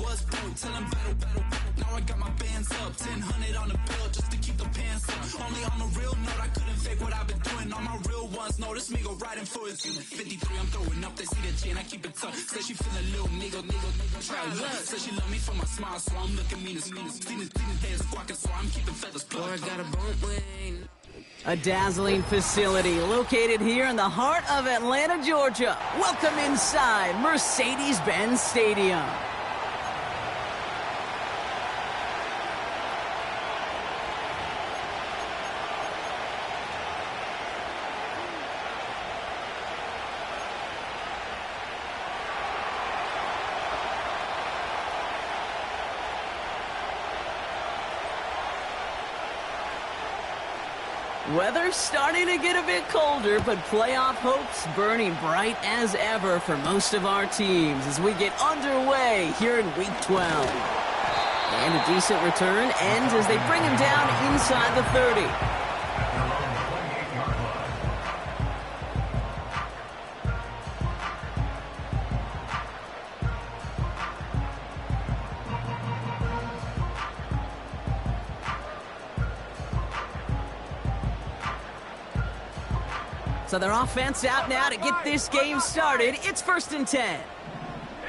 was broke, tell them battle, battle, battle. Now I got my bands up, 1000 on the bill just to keep the pants up. Only on a real note, I couldn't fake what I've been doing. All my real ones notice me go riding for it. 53, I'm throwing up, they see the chain, I keep it tough. Say she feeling a little nigga, try to look. Say she love me for my smile, so I'm looking mean as Seen his head squawking, so I'm keeping feathers plucked. Boy, I got a bump wing. A dazzling facility located here in the heart of Atlanta, Georgia. Welcome inside Mercedes-Benz Stadium. Weather's starting to get a bit colder, but playoff hopes burning bright as ever for most of our teams as we get underway here in Week 12. And a decent return ends as they bring him down inside the 30. So their offense out now to get this game started. It's 1st and 10. Here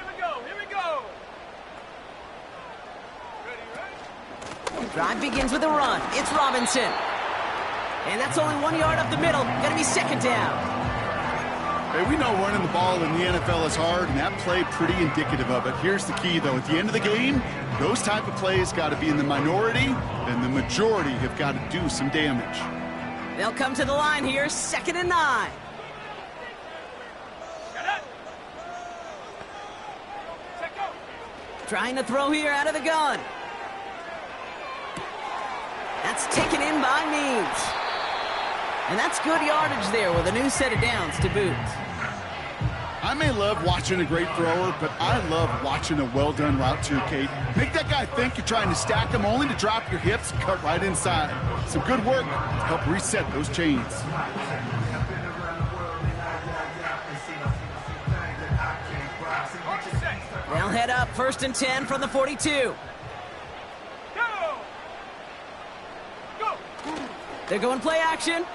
we go. Ready? Drive begins with a run. It's Robinson. And that's only 1 yard up the middle. Gonna be 2nd down. Hey, we know running the ball in the NFL is hard, and that play pretty indicative of it. Here's the key, though. At the end of the game, those type of plays got to be in the minority, and the majority have got to do some damage. They'll come to the line here, 2nd and 9. Trying to throw here out of the gun. That's taken in by Means. And that's good yardage there with a new set of downs to boot. I may love watching a great thrower, but I love watching a well-done route too, Kate. Make that guy think you're trying to stack him only to drop your hips and cut right inside. Some good work to help reset those chains. They'll head up 1st and 10 from the 42. Go! They're going play action.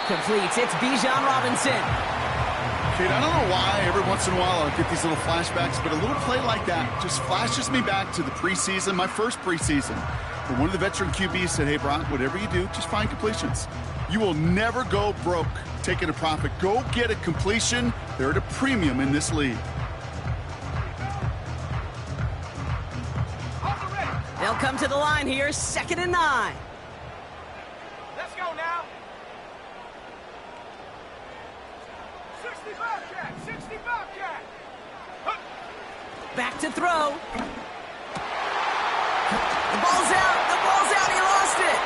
Completes. It's Bijan Robinson. Kate, I don't know why every once in a while I'll get these little flashbacks, but a little play like that just flashes me back to the preseason, my first preseason. And one of the veteran QBs said, hey, Brock, whatever you do, just find completions. You will never go broke taking a profit. Go get a completion. They're at a premium in this league. They'll come to the line here, 2nd and 9. Let's go now. 65 cat. Back to throw. The ball's out. He lost it.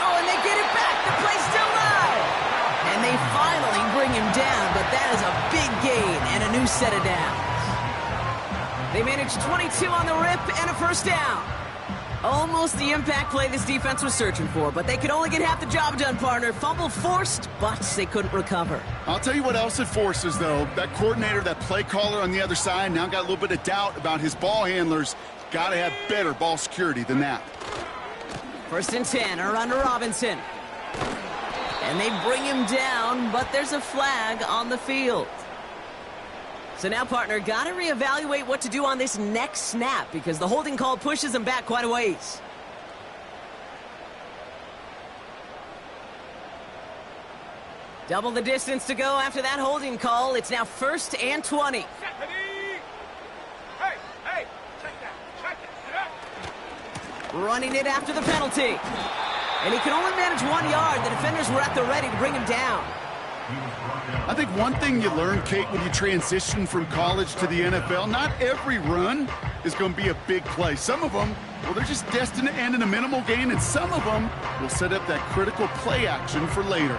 Oh, and they get it back. The play's still live. And they finally bring him down, but that is a big gain and a new set of downs. They managed 22 on the rip and a 1st down. Almost the impact play this defense was searching for, but they could only get half the job done, partner. Fumble forced, but they couldn't recover. I'll tell you what else it forces, though. That coordinator, that play caller on the other side, now got a little bit of doubt about his ball handlers. Got to have better ball security than that. 1st and 10 are under Robinson. And they bring him down, but there's a flag on the field. So now, partner, got to reevaluate what to do on this next snap because the holding call pushes him back quite a ways. Double the distance to go after that holding call. It's now 1st and 20. Hey, check that. Running it after the penalty. And he can only manage 1 yard. The defenders were at the ready to bring him down. I think one thing you learn, Kate, when you transition from college to the NFL, not every run is going to be a big play. Some of them, well, they're just destined to end in a minimal gain, and some of them will set up that critical play action for later.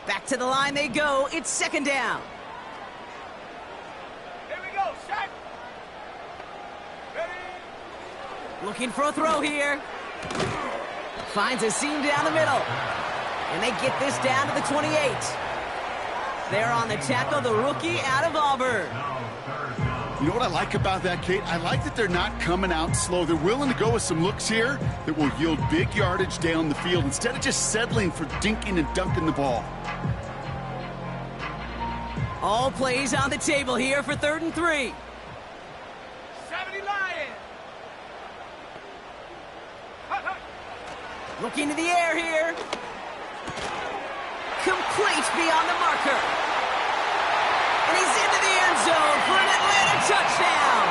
Back to the line they go. It's 2nd down. Set. Ready. Looking for a throw here. Finds a seam down the middle. And they get this down to the 28. They're on the tackle, the rookie out of Auburn. You know what I like about that, Kate? I like that they're not coming out slow. They're willing to go with some looks here that will yield big yardage down the field instead of just settling for dinking and dunking the ball. All plays on the table here for 3rd and 3. 70 Lions. Hut, hut. Looking to the air here. Complete beyond the marker. And he's into the end zone for an Atlanta touchdown.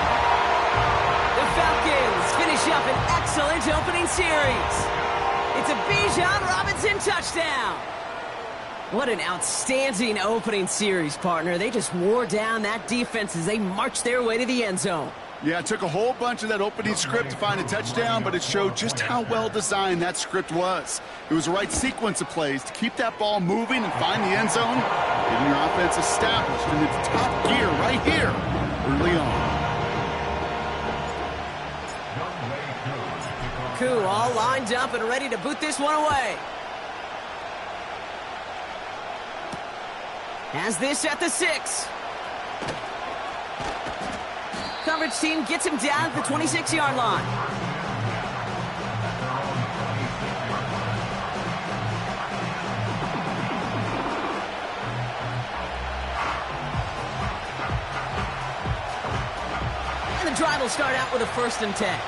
The Falcons finish up an excellent opening series. It's a Bijan Robinson touchdown. What an outstanding opening series, partner. They just wore down that defense as they marched their way to the end zone. Yeah, it took a whole bunch of that opening script to find a touchdown, but it showed just how well designed that script was. It was the right sequence of plays to keep that ball moving and find the end zone, getting your offense established in its top gear right here early on. Koo all lined up and ready to boot this one away. Has this at the 6. Coverage team gets him down at the 26-yard line. And the drive will start out with a 1st and 10.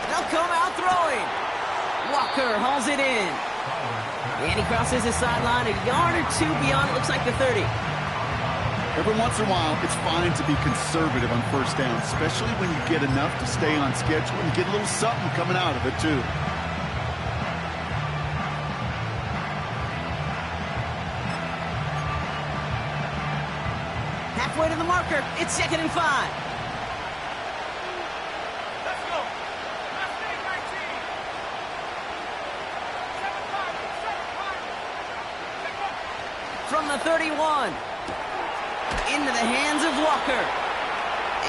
They'll come out throwing. Walker hauls it in. And he crosses the sideline a yard or two beyond, it looks like the 30. Every once in a while, it's fine to be conservative on 1st down, especially when you get enough to stay on schedule and get a little something coming out of it, too. Halfway to the marker, it's 2nd and 5. Let's go. Last day 19. 7-5. From the 31. Into the hands of Walker.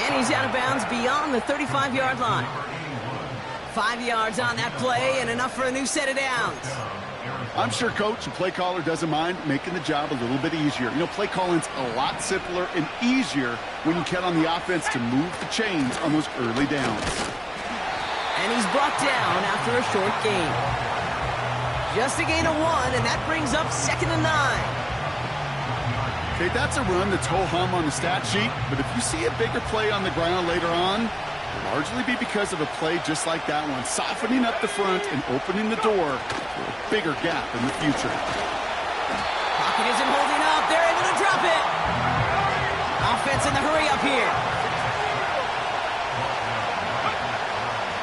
And he's out of bounds beyond the 35-yard line. 5 yards on that play and enough for a new set of downs. I'm sure coach and play caller doesn't mind making the job a little bit easier. You know, play calling's a lot simpler and easier when you count on the offense to move the chains on those early downs. And he's brought down after a short gain. Just a gain of 1, and that brings up 2nd and 9. Okay, that's a run that's ho-hum on the stat sheet, but if you see a bigger play on the ground later on, it'll largely be because of a play just like that one, softening up the front and opening the door for a bigger gap in the future. Pocket isn't holding up. They're able to drop it. Offense in the hurry up here.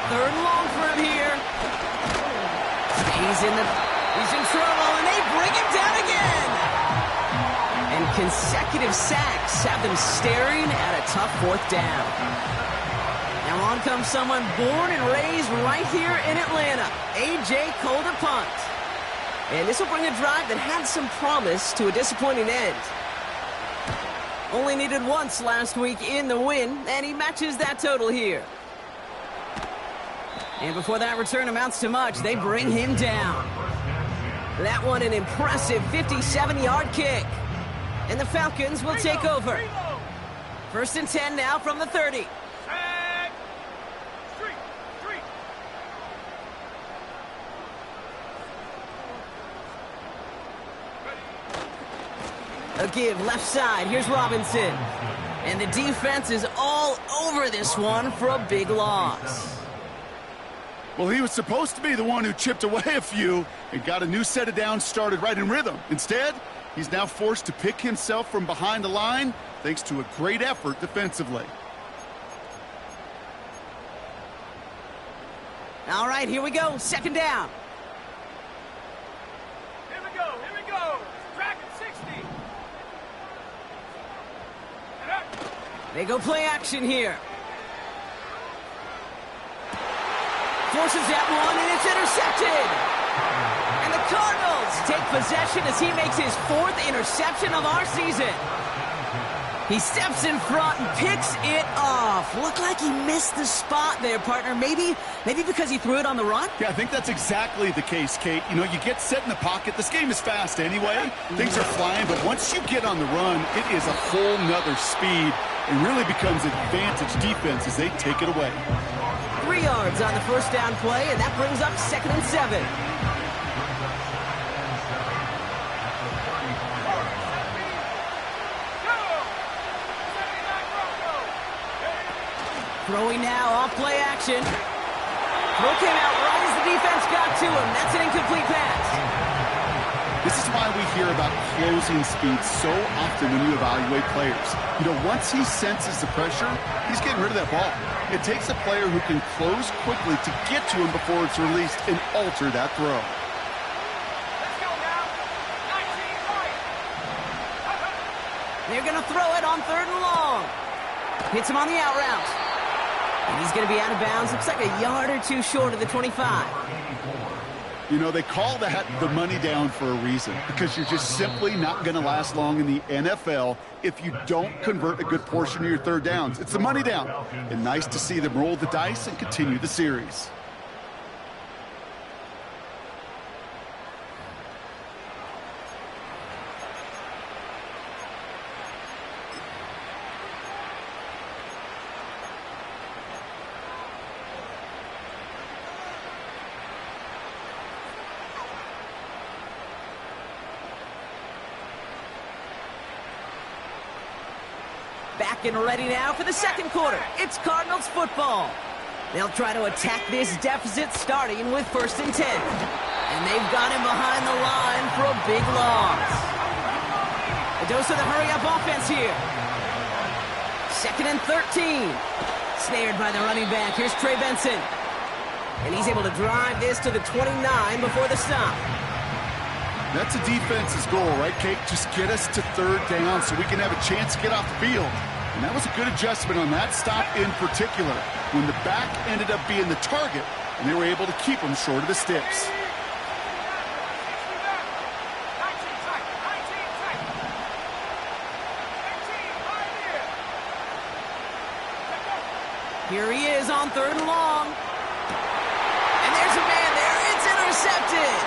3rd and long for him here. He's in trouble, and they bring him down again. And consecutive sacks have them staring at a tough 4th down. Now on comes someone born and raised right here in Atlanta, A.J. Cole to punt. And this will bring a drive that had some promise to a disappointing end. Only needed once last week in the win, and he matches that total here. And before that return amounts to much, they bring him down. That one an impressive 57-yard kick. And the Falcons will take over. 1st and 10 now from the 30. A give left side. Here's Robinson. And the defense is all over this one for a big loss. Well, he was supposed to be the one who chipped away a few and got a new set of downs started right in rhythm. Instead, he's now forced to pick himself from behind the line thanks to a great effort defensively. All right, here we go. 2nd down. Here we go. Dragon 60. And up. They go play action here. Forces that one, and it's intercepted. And the Cardinals take possession as he makes his 4th interception of our season. He steps in front and picks it off. Looked like he missed the spot there, partner. Maybe because he threw it on the run? Yeah, I think that's exactly the case, Kate. You know, you get set in the pocket. This game is fast anyway. Things are flying, but once you get on the run, it is a whole nother speed. It really becomes advantage defense as they take it away. 3 yards on the first down play, and that brings up 2nd and 7. Throwing now, off play action. Throw came out right as the defense got to him. That's an incomplete pass. This is why we hear about closing speed so often when you evaluate players. You know, once he senses the pressure, he's getting rid of that ball. It takes a player who can close quickly to get to him before it's released and alter that throw. Let's go now. 19 right. They're going to throw it on 3rd and long. Hits him on the out route. And he's going to be out of bounds. Looks like a yard or 2 short of the 25. You know, they call that the money down for a reason, because you're just simply not going to last long in the NFL if you don't convert a good portion of your 3rd downs. It's the money down. And nice to see them roll the dice and continue the series. Back and ready now for the 2nd quarter. It's Cardinals football. They'll try to attack this deficit starting with 1st and 10. And they've got him behind the line for a big loss. A dose of the hurry-up offense here. 2nd and 13. Snared by the running back. Here's Trey Benson. And he's able to drive this to the 29 before the stop. That's a defense's goal, right, Kate? Just get us to 3rd down so we can have a chance to get off the field. And that was a good adjustment on that stop in particular, when the back ended up being the target, and they were able to keep him short of the sticks. 19 tight. 19 tight. 18 right here. Let's go. Here he is on 3rd and long. And there's a man there. It's intercepted.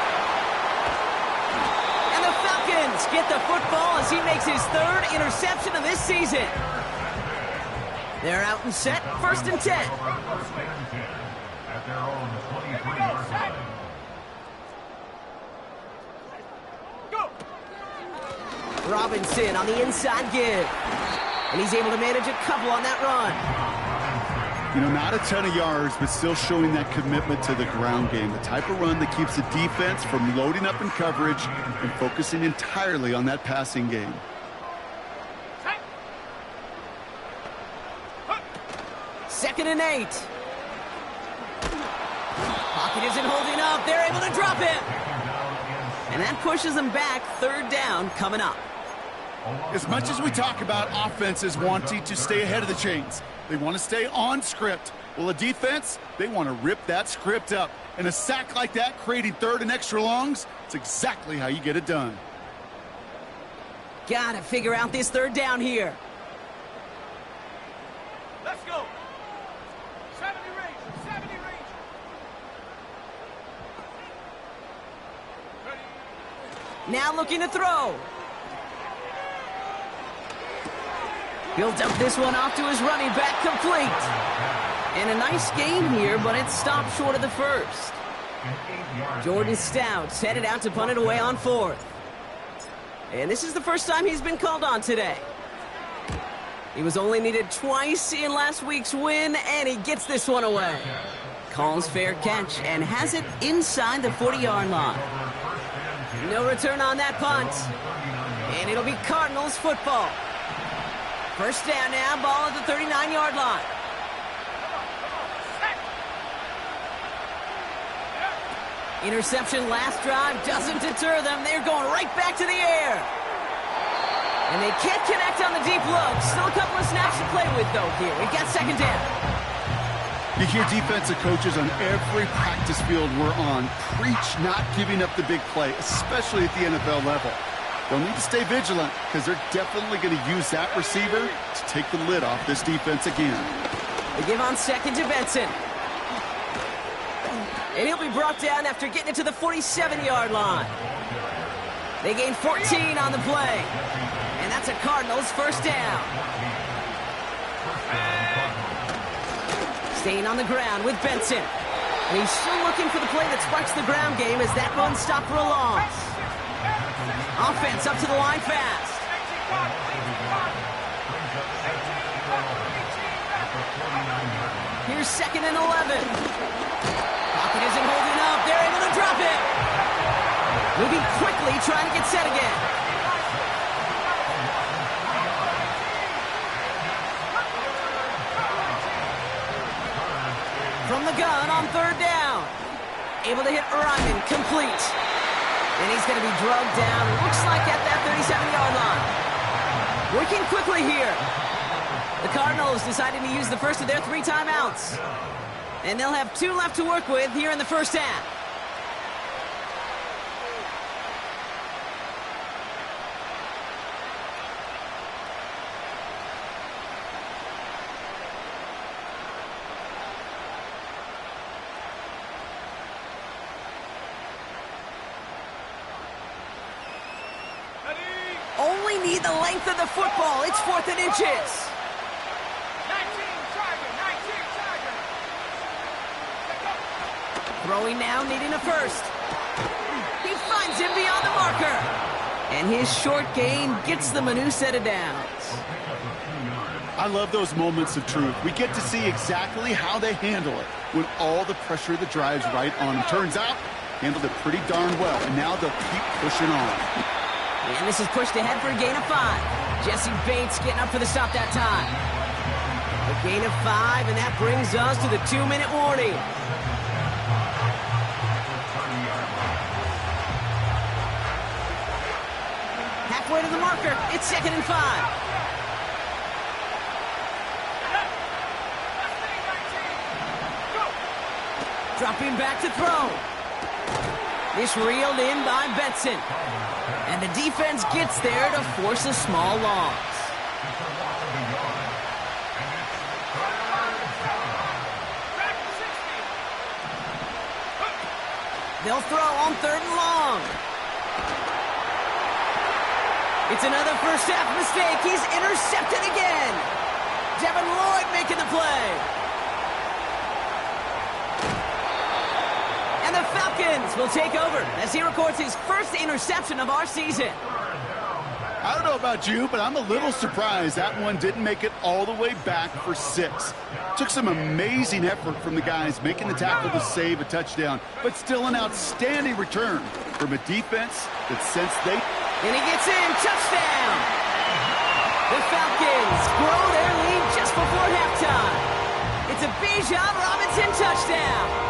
And the Falcons get the football as he makes his 3rd interception of this season. They're out and set, 1st and 10. Go. Robinson on the inside give. And he's able to manage a couple on that run. You know, not a ton of yards, but still showing that commitment to the ground game. The type of run that keeps the defense from loading up in coverage and focusing entirely on that passing game. 2nd and 8. Pocket isn't holding up. They're able to drop him. And that pushes them back. 3rd down coming up. As much as we talk about offenses wanting to stay ahead of the chains, they want to stay on script. Well, a defense, they want to rip that script up. And a sack like that, creating 3rd and extra longs, it's exactly how you get it done. Gotta figure out this 3rd down here. Let's go. 70 range. 70 range. Now looking to throw. He'll dump this one off to his running back, complete. And a nice game here, but it stopped short of the 1st. Jordan Stout's headed out to punt it away on 4th. And this is the first time he's been called on today. He was only needed twice in last week's win, and he gets this one away. Calls fair catch and has it inside the 40-yard line. No return on that punt. And it'll be Cardinals football. 1st down now, ball at the 39-yard line. Interception last drive doesn't deter them. They're going right back to the air. And they can't connect on the deep look. Still a couple of snaps to play with, though, here. We've got 2nd down. You hear defensive coaches on every practice field we're on preach not giving up the big play, especially at the NFL level. They'll need to stay vigilant because they're definitely going to use that receiver to take the lid off this defense again. They give on second to Benson. And he'll be brought down after getting it to the 47-yard line. They gain 14 on the play. And that's a Cardinals first down. Staying on the ground with Benson. And he's still looking for the play that sparks the ground game as that run stopped for a loss. Offense up to the line fast. Here's second and 11. Pocket isn't holding up. They're able to drop it. Moving quickly, trying to get set again. From the gun on third down. Able to hit Ryman, complete. And he's going to be drugged down, looks like at that 37-yard line. Working quickly here. The Cardinals decided to use the first of their 3 timeouts. And they'll have 2 left to work with here in the first half. Only need the length of the football. It's 4th and inches. 19 target. Throwing now, needing a first. He finds him beyond the marker. And his short gain gets them a new set of downs. I love those moments of truth. We get to see exactly how they handle it when all the pressure of the drive's right on them. Turns out, handled it pretty darn well, and now they'll keep pushing on. And this is pushed ahead for a gain of 5. Jesse Bates getting up for the stop that time. A gain of 5, and that brings us to the 2-minute warning. Halfway to the marker. It's 2nd and 5. Dropping back to throw. This reeled in by Benson. And the defense gets there to force a small loss. They'll throw on 3rd and long. It's another first half mistake. He's intercepted again. Devin Lloyd making the play. And the Falcons will take over as he records his first interception of our season. I don't know about you, but I'm a little surprised that one didn't make it all the way back for 6. Took some amazing effort from the guys making the tackle to save a touchdown, but still an outstanding return from a defense that sensed they... And he gets in, touchdown! The Falcons grow their lead just before halftime. It's a Bijan Robinson touchdown.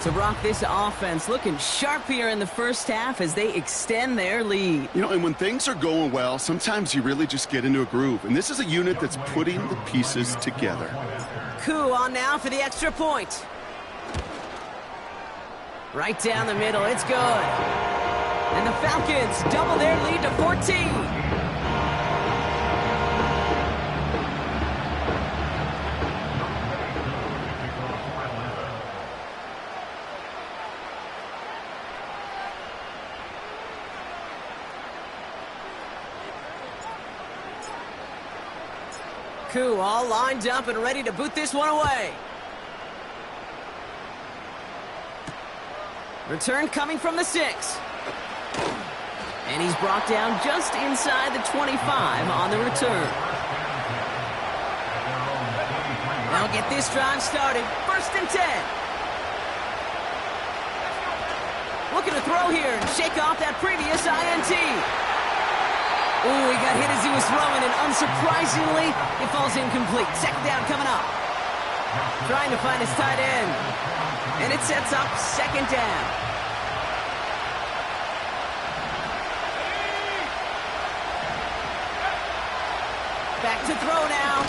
So, Brock, this offense looking sharp here in the first half as they extend their lead. You know, and when things are going well, sometimes you really just get into a groove. And this is a unit that's putting the pieces together. Koo on now for the extra point. Right down the middle, it's good. And the Falcons double their lead to 14. Koo all lined up and ready to boot this one away. Return coming from the 6. And he's brought down just inside the 25 on the return. They'll get this drive started. 1st and 10. Looking to throw here and shake off that previous INT. Ooh, he got hit as he was throwing, and unsurprisingly, it falls incomplete. 2nd down coming up. Trying to find his tight end. And it sets up 2nd down. Back to throw now.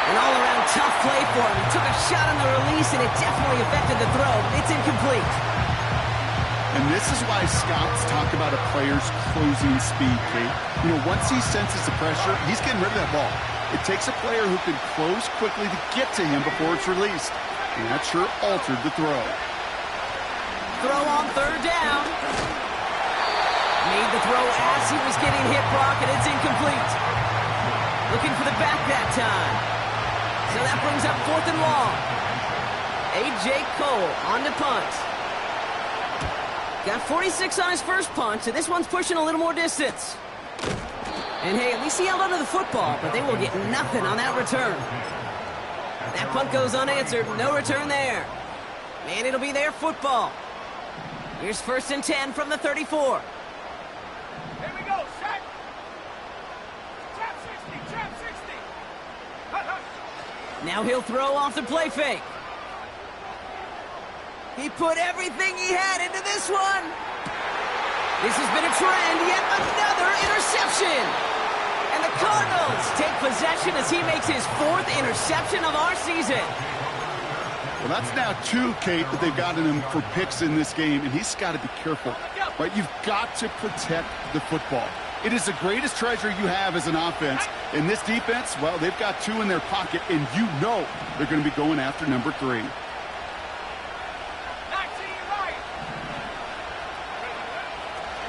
An all-around tough play for him. He took a shot on the release, and it definitely affected the throw. It's incomplete. And this is why scouts talk about a player's closing speed, Kate. You know, once he senses the pressure, he's getting rid of that ball. It takes a player who can close quickly to get to him before it's released. And that sure altered the throw. Throw on third down. Made the throw as he was getting hit, Brock, and it's incomplete. Looking for the back that time. So that brings up 4th and long. A.J. Cole on to punt. Got 46 on his first punt, so this one's pushing a little more distance. And hey, at least he held onto the football, but they will get nothing on that return. That punt goes unanswered. No return there. And it'll be their football. Here's 1st and 10 from the 34. Here we go, set. Trap 60, trap 60. Hut, hut. Now he'll throw off the play fake. He put everything he had into this one. This has been a trend, yet another interception. And the Cardinals take possession as he makes his 4th interception of our season. Well, that's now 2, Kate, that they've gotten him for picks in this game, and he's got to be careful. Right? You've got to protect the football. It is the greatest treasure you have as an offense. In this defense, well, they've got 2 in their pocket, and you know they're going to be going after number 3.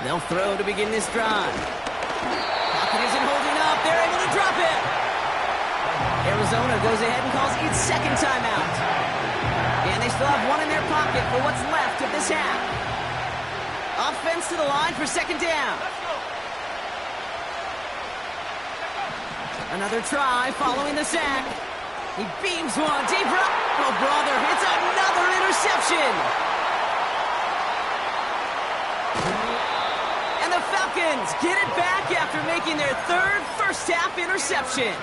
They'll throw to begin this drive. Pocket isn't holding up. They're able to drop it. Arizona goes ahead and calls its 2nd timeout. And they still have 1 in their pocket for what's left of this half. Offense to the line for 2nd down. Another try following the sack. He beams one deep right. Oh, brother, it's another interception. And the Falcons get it back after making their 3rd first-half interception.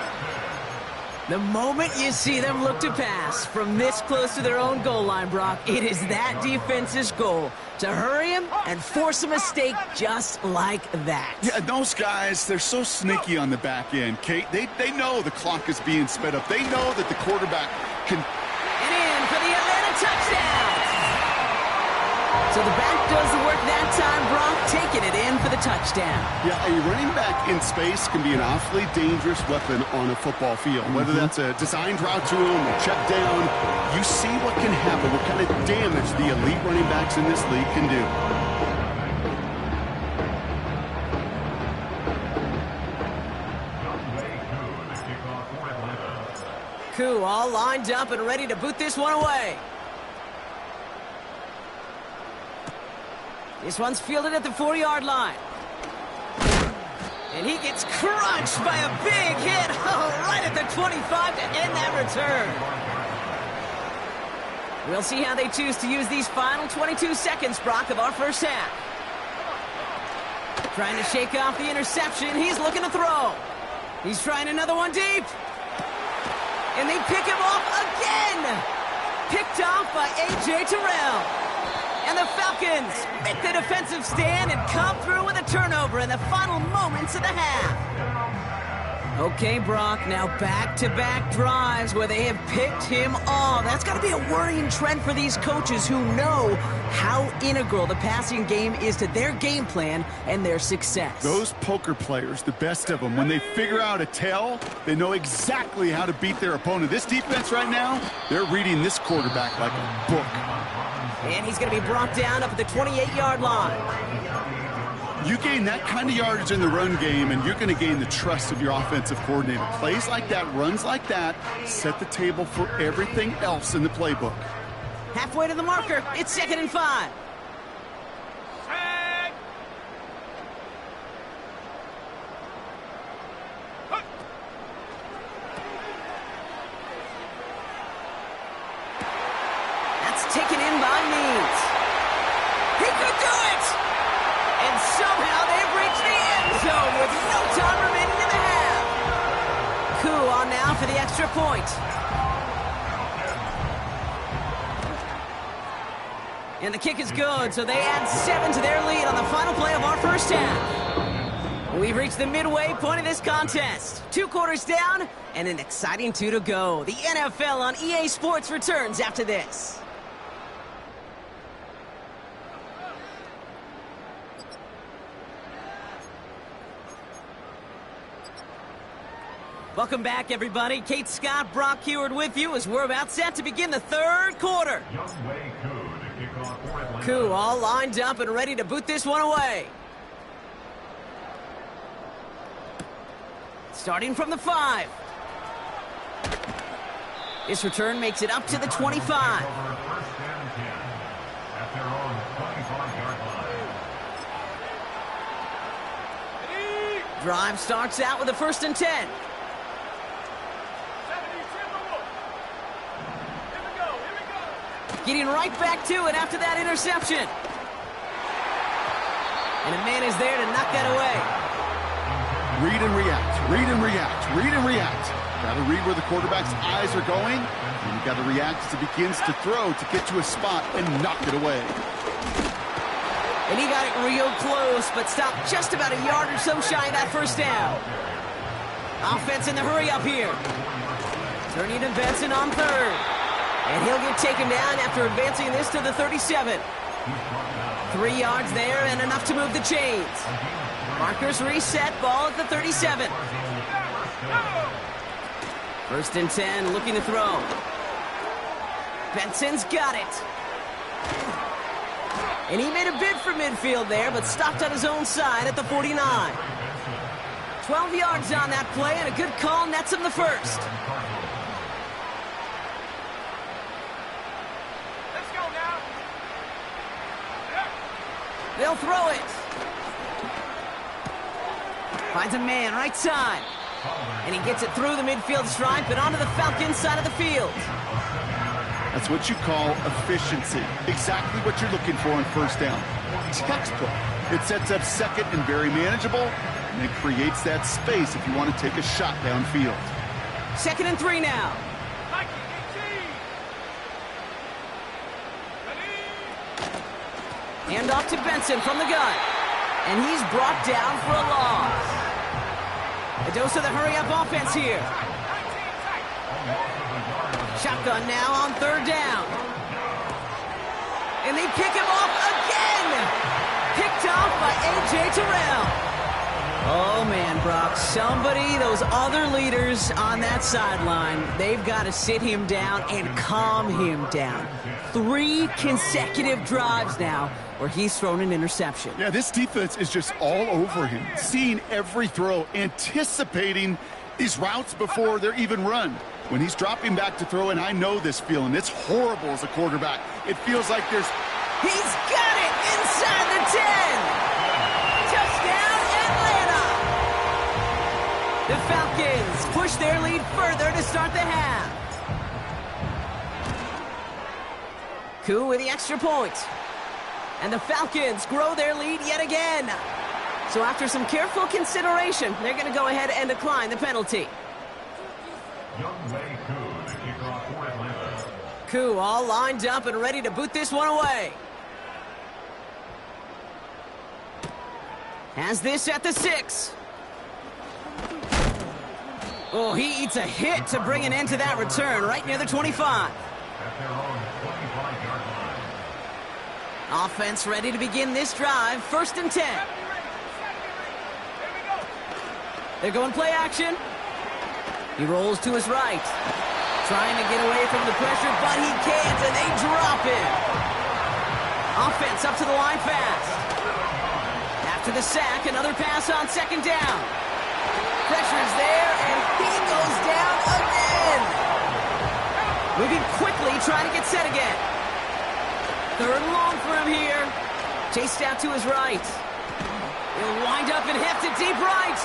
The moment you see them look to pass from this close to their own goal line, Brock, it is that defense's goal to hurry him and force a mistake just like that. Yeah, those guys, they're so sneaky on the back end, Kate. They know the clock is being sped up. They know that the quarterback can... And in for the Atlanta touchdown. So the back does the work that time, Brock, taking it in for the touchdown. Yeah, a running back in space can be an awfully dangerous weapon on a football field. Whether that's a designed route to him, a check down, you see what can happen, what kind of damage the elite running backs in this league can do. Koo all lined up and ready to boot this one away. This one's fielded at the 4-yard line. And he gets crunched by a big hit. Oh, right at the 25 to end that return. We'll see how they choose to use these final 22 seconds, Brock, of our first half. Trying to shake off the interception. He's looking to throw. He's trying another one deep. And they pick him off again. Picked off by A.J. Terrell. And the Falcons make the defensive stand and come through with a turnover in the final moments of the half. Okay, Brock, now back-to-back drives where they have picked him off. That's got to be a worrying trend for these coaches who know how integral the passing game is to their game plan and their success. Those poker players, the best of them, when they figure out a tell, they know exactly how to beat their opponent. This defense right now, they're reading this quarterback like a book. And he's going to be brought down up at the 28-yard line. You gain that kind of yardage in the run game, and you're going to gain the trust of your offensive coordinator. Plays like that, runs like that, set the table for everything else in the playbook. Halfway to the marker, it's 2nd and 5. Tag. Hut. That's taken in by Means. He could do it! And somehow they've reached the end zone with no time remaining in the half. Koo on now for the extra point. And the kick is good, so they add 7 to their lead on the final play of our first half. We've reached the midway point of this contest. 2 quarters down and an exciting 2 to go. The NFL on EA Sports returns after this. Welcome back, everybody. Kate Scott, Brock Heward with you as we're about set to begin the 3rd quarter. Koo all lined up and ready to boot this one away. Starting from the 5. This return makes it up to the 25. Drive starts out with a 1st and 10. Getting right back to it after that interception. And a man is there to knock that away. Read and react, read and react, read and react. Got to read where the quarterback's eyes are going, and you got to react as it begins to throw to get to a spot and knock it away. And he got it real close, but stopped just about a yard or so shy of that 1st down. Offense in the hurry up here. Turning to Benson on 3rd. And he'll get taken down after advancing this to the 37. 3 yards there and enough to move the chains. Markers reset, ball at the 37. 1st and 10, looking to throw. Benson's got it. And he made a bid for midfield there, but stopped on his own side at the 49. 12 yards on that play, and a good call nets him the 1st. They'll throw it. Finds a man right side. And he gets it through the midfield stripe and onto the Falcons side of the field. That's what you call efficiency. Exactly what you're looking for on 1st down. Textbook. It sets up 2nd and very manageable, and it creates that space if you want to take a shot downfield. 2nd and 3 now. Hand off to Benson from the gun. And he's brought down for a loss. A dose of the hurry-up offense here. Shotgun now on 3rd down. And they pick him off again. Picked off by A.J. Terrell. Oh, man, Brock, somebody, those other leaders on that sideline, they've got to sit him down and calm him down. 3 consecutive drives now where he's thrown an interception. Yeah, this defense is just all over him, seeing every throw, anticipating these routes before they're even run. When he's dropping back to throw, and I know this feeling, it's horrible as a quarterback. It feels like there's... He's got it inside the 10! Touchdown, Atlanta! The Falcons push their lead further to start the half. Koo with the extra point. And the Falcons grow their lead yet again. So after some careful consideration, they're going to go ahead and decline the penalty. Koo all lined up and ready to boot this one away. Has this at the 6. Oh, he eats a hit to bring an end to that return right near the 25. Offense ready to begin this drive. 1st and 10. They're going play action. He rolls to his right. Trying to get away from the pressure, but he can't, and they drop him. Offense up to the line fast. After the sack, another pass on 2nd down. Pressure's there, and he goes down again. Moving quickly, trying to get set again. 3rd and long for him here. Chased out to his right. He'll wind up and hit to deep right.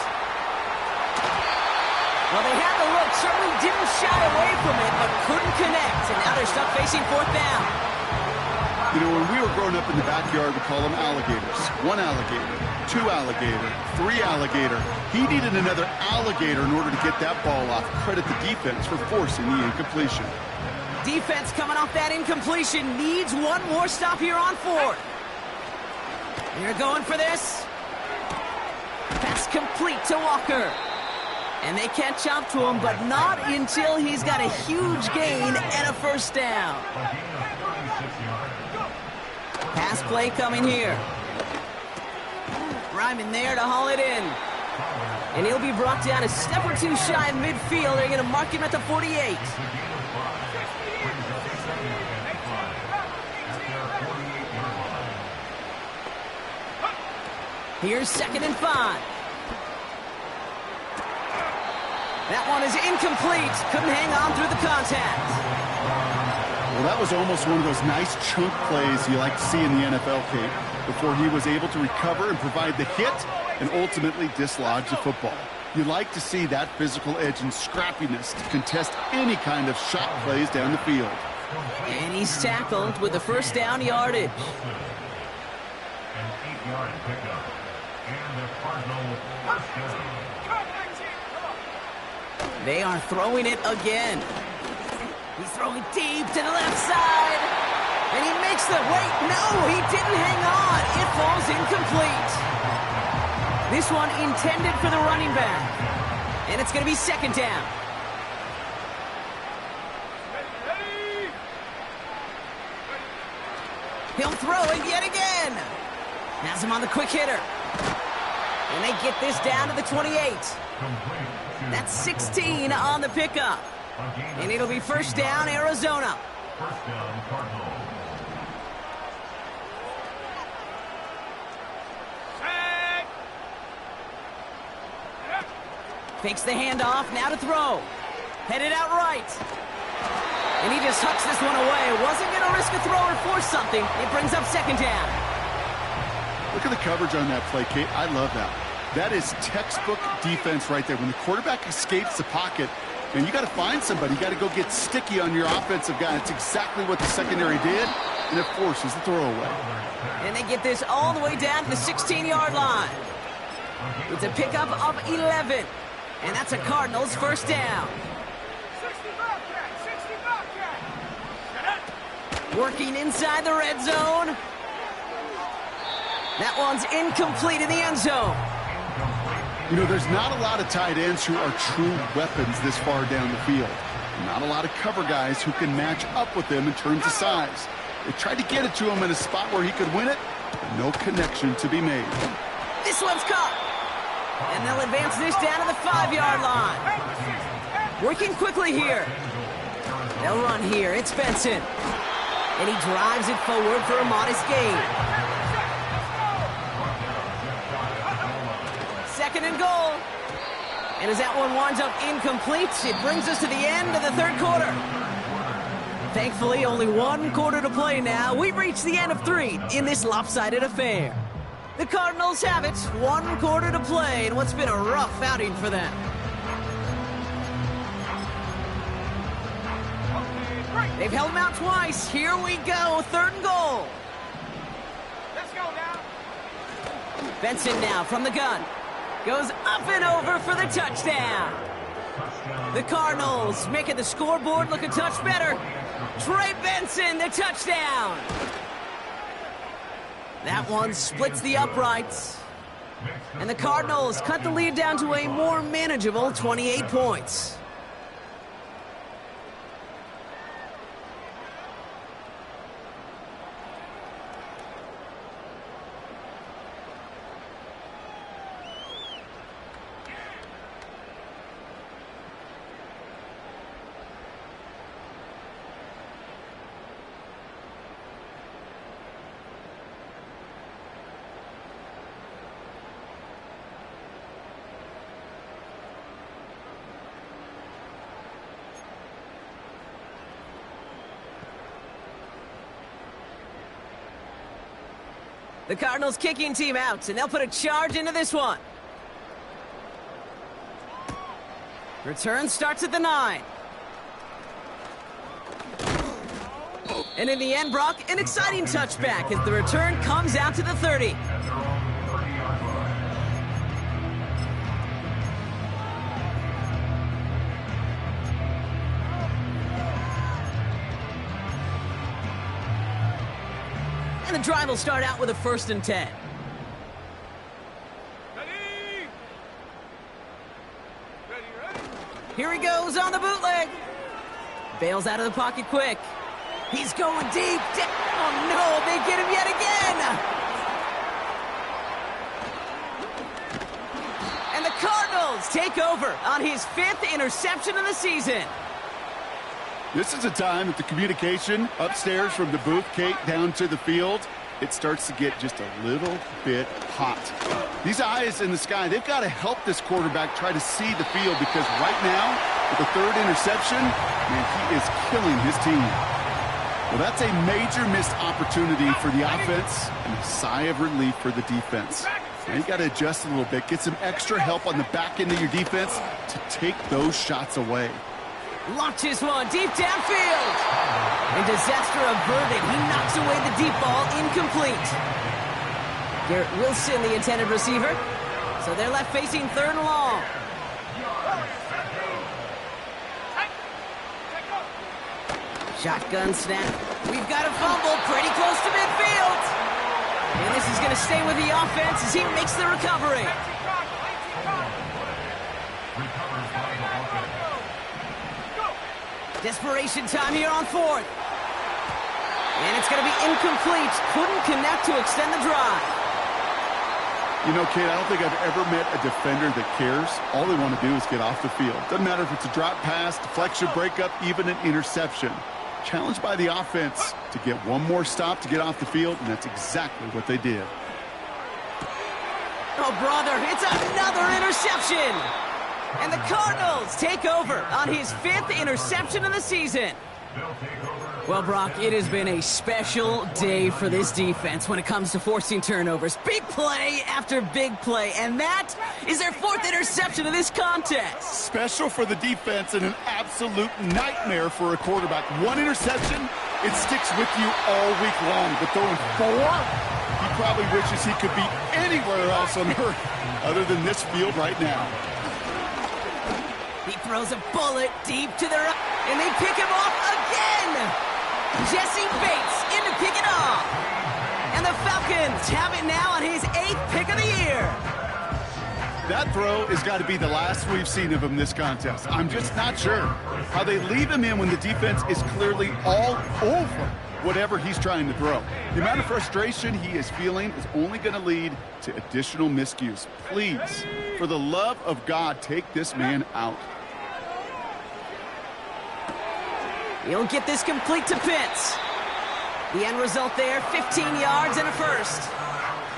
Well, they had the look, certainly didn't shy away from it, but couldn't connect. And now they're stuck facing 4th down. You know, when we were growing up in the backyard, we call them alligators. 1 alligator, 2 alligator, 3 alligator. He needed another alligator in order to get that ball off. Credit the defense for forcing the incompletion. Defense coming off that incompletion needs one more stop here on 4th. They're going for this. Pass complete to Walker. And they catch up to him, but not until he's got a huge gain and a first down. Pass play coming here. Ryman there to haul it in. And he'll be brought down a step or two shy of midfield. They're going to mark him at the 48. Here's 2nd and 5. That one is incomplete. Couldn't hang on through the contact. Well, that was almost one of those nice chunk plays you like to see in the NFL, Kate, before he was able to recover and provide the hit and ultimately dislodge the football. You like to see that physical edge and scrappiness to contest any kind of shot plays down the field. And he's tackled with the first down yardage. An 8-yard pickup. And the Cardinal first down. They are throwing it again. He's throwing deep to the left side. And he makes the... Wait, no, he didn't hang on. It falls incomplete. This one intended for the running back. And it's going to be 2nd down. He'll throw it yet again. Has him on the quick hitter. And they get this down to the 28. That's 16 on the pickup. And it'll be first down, Arizona. First down, Cardinal. Fakes the handoff, now to throw. Headed out right. And he just hucks this one away. Wasn't going to risk a throw or force something. It brings up 2nd down. Look at the coverage on that play, Kate. I love that. That is textbook defense right there. When the quarterback escapes the pocket, and you got to find somebody. You got to go get sticky on your offensive guy. It's exactly what the secondary did, and it forces the throwaway. And they get this all the way down to the 16-yard line. It's a pickup of 11. And that's a Cardinals first down. 60 Bobcat. Working inside the red zone. That one's incomplete in the end zone. You know, there's not a lot of tight ends who are true weapons this far down the field. Not a lot of cover guys who can match up with them in terms of size. They tried to get it to him in a spot where he could win it, but no connection to be made. This one's caught. And they'll advance this down to the 5-yard line. Working quickly here. They'll run here. It's Benson. And he drives it forward for a modest gain. 2nd and goal. And as that one winds up incomplete, it brings us to the end of the 3rd quarter. Thankfully, only 1 quarter to play now. We've reached the end of 3 in this lopsided affair. The Cardinals have it, 1 quarter to play in what's been a rough outing for them. They've held them out twice. Here we go, 3rd and goal. Let's go now. Benson now from the gun. Goes up and over for the touchdown. The Cardinals making the scoreboard look a touch better. Trey Benson, the touchdown. That one splits the uprights. And the Cardinals cut the lead down to a more manageable 28 points. The Cardinals kicking team out, and they'll put a charge into this one. Return starts at the 9. And in the end, Brock, an exciting touchback as the return comes out to the 30. And the drive will start out with a 1st and 10. Ready? Here he goes on the bootleg. Bails out of the pocket quick. He's going deep. Oh, no, they get him yet again. And the Cardinals take over on his 5th interception of the season. This is a time that the communication upstairs from the booth, Kate, down to the field, it starts to get just a little bit hot. These eyes in the sky, they've got to help this quarterback try to see the field, because right now, with the 3rd interception, man, he is killing his team. Well, that's a major missed opportunity for the offense and a sigh of relief for the defense. Now you got to adjust a little bit, get some extra help on the back end of your defense to take those shots away. Launches one deep downfield. And disaster averted. He knocks away the deep ball, incomplete. Garrett Wilson, the intended receiver. So they're left facing 3rd and long. Shotgun snap. We've got a fumble pretty close to midfield. And this is going to stay with the offense as he makes the recovery. Desperation time here on 4th. And it's going to be incomplete. Couldn't connect to extend the drive. You know, Kate, I don't think I've ever met a defender that cares. All they want to do is get off the field. Doesn't matter if it's a drop pass, deflection, breakup, even an interception. Challenged by the offense to get one more stop to get off the field, and that's exactly what they did. Oh, brother, it's another interception. And the Cardinals take over on his 5th interception of the season. Well, Brock, it has been a special day for this defense when it comes to forcing turnovers. Big play after big play, and that is their 4th interception of this contest. Special for the defense and an absolute nightmare for a quarterback. 1 interception, it sticks with you all week long. But throwing 4, he probably wishes he could be anywhere else on earth other than this field right now. He throws a bullet deep to the right, and they pick him off again. Jesse Bates in to pick it off. And the Falcons have it now on his 8th pick of the year. That throw has got to be the last we've seen of him this contest. I'm just not sure how they leave him in when the defense is clearly all over whatever he's trying to throw. The amount of frustration he is feeling is only going to lead to additional miscues. Please, for the love of God, take this man out. He'll get this complete to Pitts. The end result there, 15 yards and a first.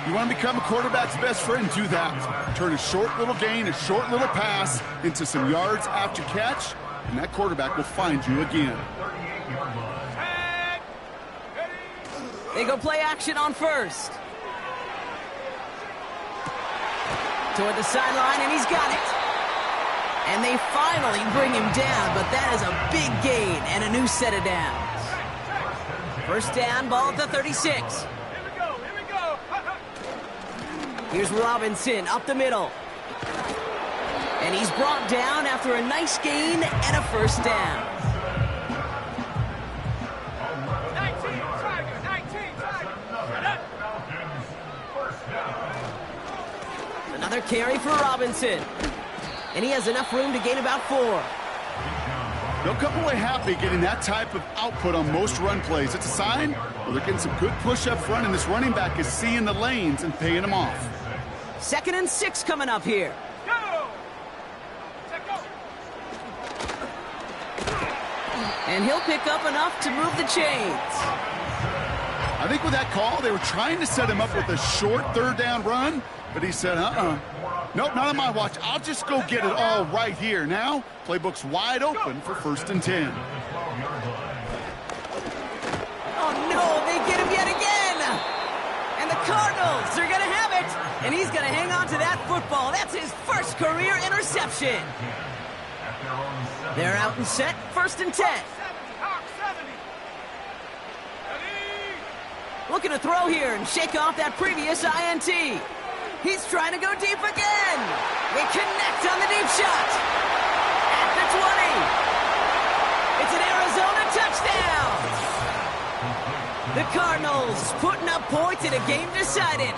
You want to become a quarterback's best friend? Do that. Turn a short little gain, a short little pass into some yards after catch, and that quarterback will find you again. They go play action on first. Toward the sideline, and he's got it. And they finally bring him down, but that is a big gain and a new set of downs. First down, ball at the 36. Here we go. Here's Robinson up the middle. And he's brought down after a nice gain and a first down. 19 Tiger. Another carry for Robinson. And he has enough room to gain about 4. They'll come away happy getting that type of output on most run plays. It's a sign, well, they're getting some good push up front, and this running back is seeing the lanes and paying them off. 2nd and 6 coming up here. Go! Set, go! And he'll pick up enough to move the chains. I think with that call, they were trying to set him up with a short 3rd down run, but he said, nope, not on my watch. I'll just go get it all right here. Now, playbook's wide open for 1st and 10. Oh, no, they get him yet again. And the Cardinals are going to have it. And he's going to hang on to that football. That's his first career interception. They're out and set, 1st and 10. 70, Hawk 70. Ready? Looking to throw here and shake off that previous INT. He's trying to go deep again. They connect on the deep shot. At the 20. It's an Arizona touchdown. The Cardinals putting up points in a game decided.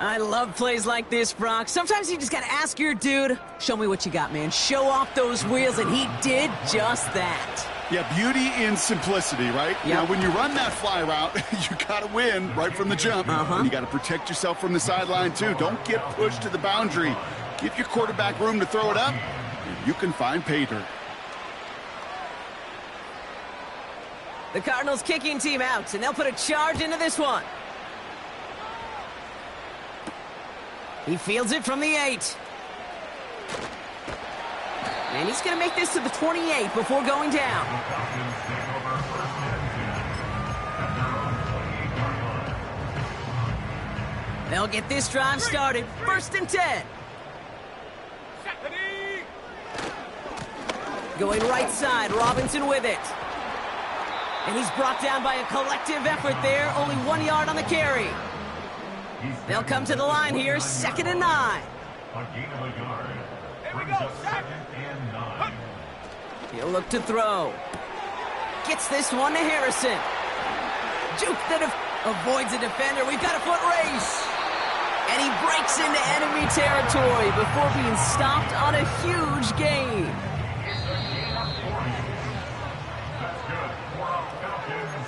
I love plays like this, Brock. Sometimes you just got to ask your dude, show me what you got, man. Show off those wheels, and he did just that. Yeah, beauty in simplicity, right? Yep. Now, when you run that fly route, you got to win right from the jump. And you got to protect yourself from the sideline, too. Don't get pushed to the boundary. Give your quarterback room to throw it up, and you can find pay dirt. The Cardinals kicking team out, and they'll put a charge into this one. He fields it from the 8. And he's going to make this to the 28 before going down. They'll get this drive started. 1st and 10. Going right side, Robinson with it. And he's brought down by a collective effort there. Only 1 yard on the carry. They'll come to the line here, 2nd and 9. A gain of a yard. Brings up 2nd and 9. He'll look to throw. Gets this one to Harrison. Juke that avoids a defender. We've got a foot race. And he breaks into enemy territory before being stopped on a huge gain. That's good. Falcons.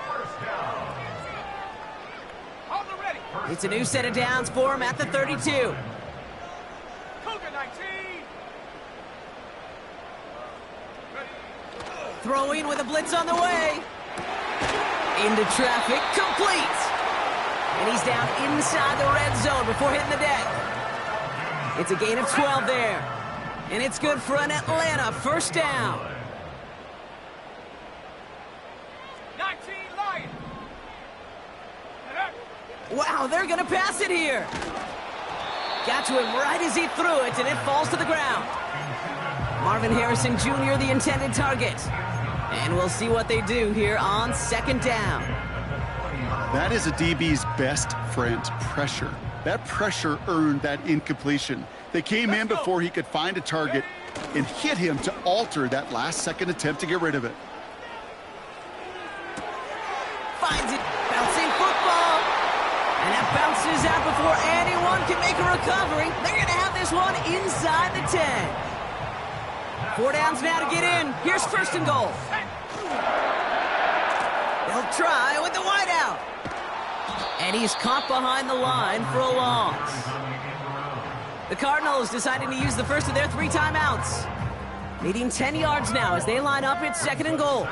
First down. Hold it ready. It's a new set of downs for him at the 32. Cougar 19. Throwing with a blitz on the way. Into traffic, complete. And he's down inside the red zone before hitting the deck. It's a gain of 12 there. And it's good for an Atlanta first down. 19 Lions. Wow, they're going to pass it here. Got to him right as he threw it, and it falls to the ground. Marvin Harrison Jr., the intended target. And we'll see what they do here on 2nd down. That is a DB's best friend, pressure. That pressure earned that incompletion. They came in before he could find a target and hit him to alter that last-second attempt to get rid of it. Finds it, bouncing football. And that bounces out before anyone can make a recovery. They're going to have this one inside the 10. 4 downs now to get in. Here's 1st and goal. They'll try with the wideout. And he's caught behind the line for a loss. The Cardinals deciding to use the first of their 3 timeouts. Needing 10 yards now as they line up at 2nd and goal.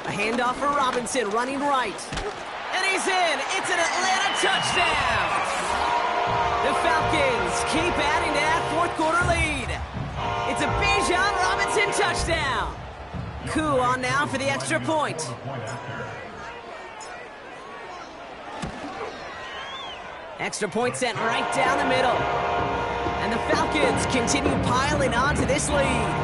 A handoff for Robinson, running right. And he's in. It's an Atlanta touchdown. The Falcons keep adding to that 4th quarter lead. It's a Bijan Robinson touchdown. Koo on now for the extra point. Extra point sent right down the middle. And the Falcons continue piling on to this lead.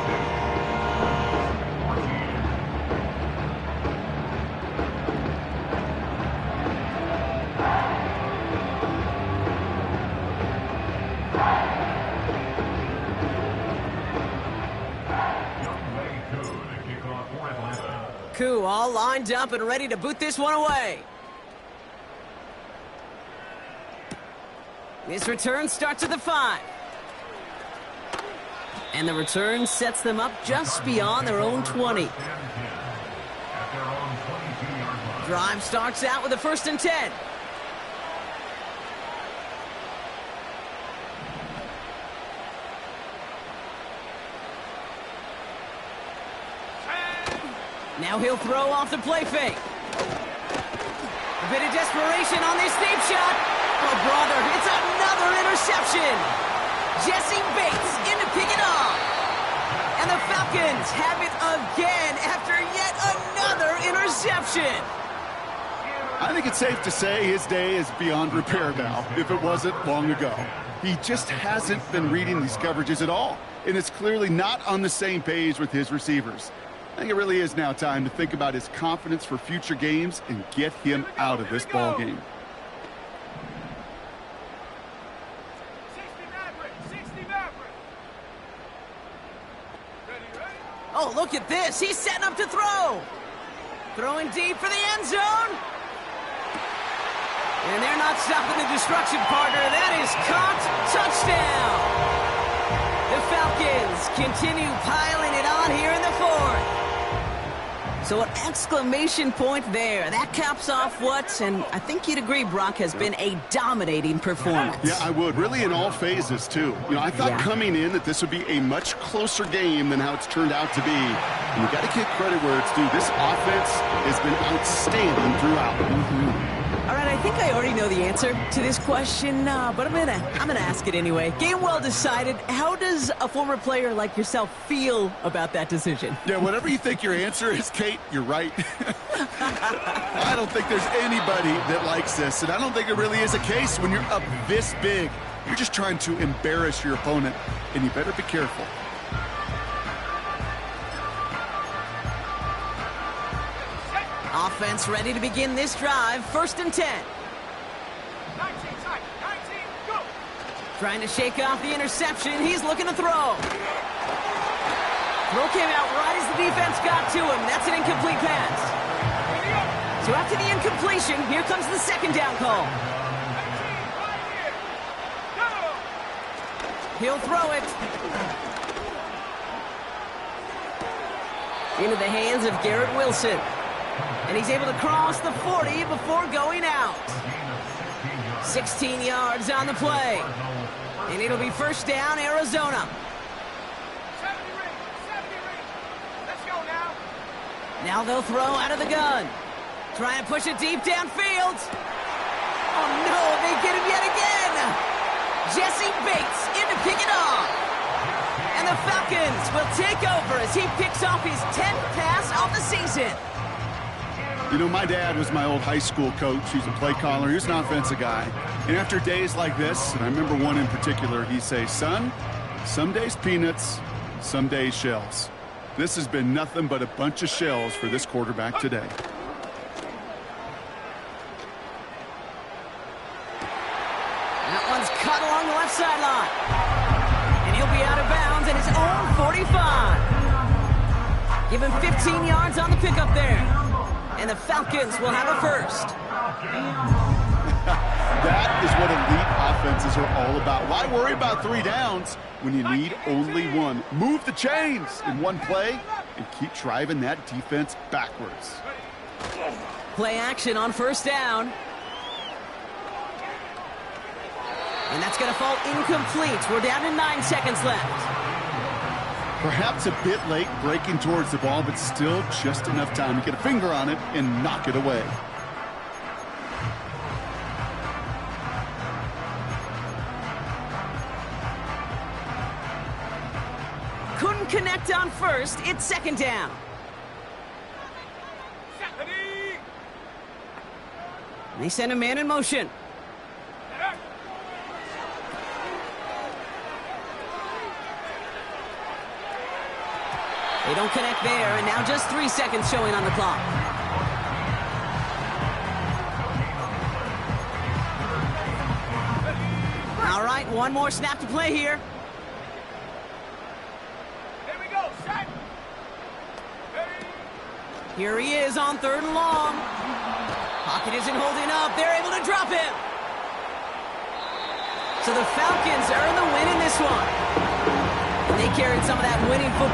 Koo all lined up and ready to boot this one away. This return starts at the 5. And the return sets them up just beyond their own 20. Drive starts out with a 1st and 10. Now he'll throw off the play fake. A bit of desperation on this deep shot. Oh, brother, it's another interception. Jesse Bates in to pick it off. And the Falcons have it again after yet another interception. I think it's safe to say his day is beyond repair now, if it wasn't long ago. He just hasn't been reading these coverages at all, and it's clearly not on the same page with his receivers. I think it really is now time to think about his confidence for future games and get him out of this ball game. 60 Oh, look at this. He's setting up to throw. Throwing deep for the end zone. And they're not stopping the destruction, partner. That is caught. Touchdown. The Falcons continue piling it on here in the fourth. So an exclamation point there. That caps off what, and I think you'd agree, Brock, has been a dominating performance. Yeah, I would. Really in all phases, too. I thought coming in that this would be a much closer game than how it's turned out to be. And you got to give credit where it's due. This offense has been outstanding throughout. All right, I think I already know the answer to this question, but I'm gonna ask it anyway. Game well decided. How does a former player like yourself feel about that decision? Yeah, whatever you think your answer is, Kate, you're right. I don't think there's anybody that likes this, and I don't think it really is a case when you're up this big. You're just trying to embarrass your opponent, and you better be careful. Offense ready to begin this drive. 1st and 10. 19, go! Trying to shake off the interception. He's looking to throw. Throw came out right as the defense got to him. That's an incomplete pass. So after the incompletion, here comes the 2nd down call. He'll throw it. Into the hands of Garrett Wilson. And he's able to cross the 40 before going out. 16 yards on the play. And it'll be 1st down, Arizona. 70 rings. Let's go now. Now they'll throw out of the gun. Try and push it deep downfield. Oh, no, they get him yet again. Jesse Bates in to pick it off. And the Falcons will take over as he picks off his 10th pass of the season. My dad was my old high school coach. He's a play caller. He was an offensive guy. And after days like this, and I remember one in particular, he'd say, son, some days peanuts, some days shells. This has been nothing but a bunch of shells for this quarterback today. That one's cut along the left sideline. And he'll be out of bounds at his own 45. Give him 15 yards on the pickup there. And the Falcons will have a 1st. That is what elite offenses are all about. Why worry about 3 downs when you need only 1? Move the chains in one play and keep driving that defense backwards. Play action on 1st down. And that's going to fall incomplete. We're down to 9 seconds left. Perhaps a bit late breaking towards the ball, but still just enough time to get a finger on it and knock it away. Couldn't connect on 1st. It's 2nd down. And they send a man in motion. They don't connect there, and now just 3 seconds showing on the clock. All right, one more snap to play here. Here we go, set. Here he is on 3rd and long. Pocket isn't holding up. They're able to drop him. So the Falcons earn the win in this one. And they carried some of that winning football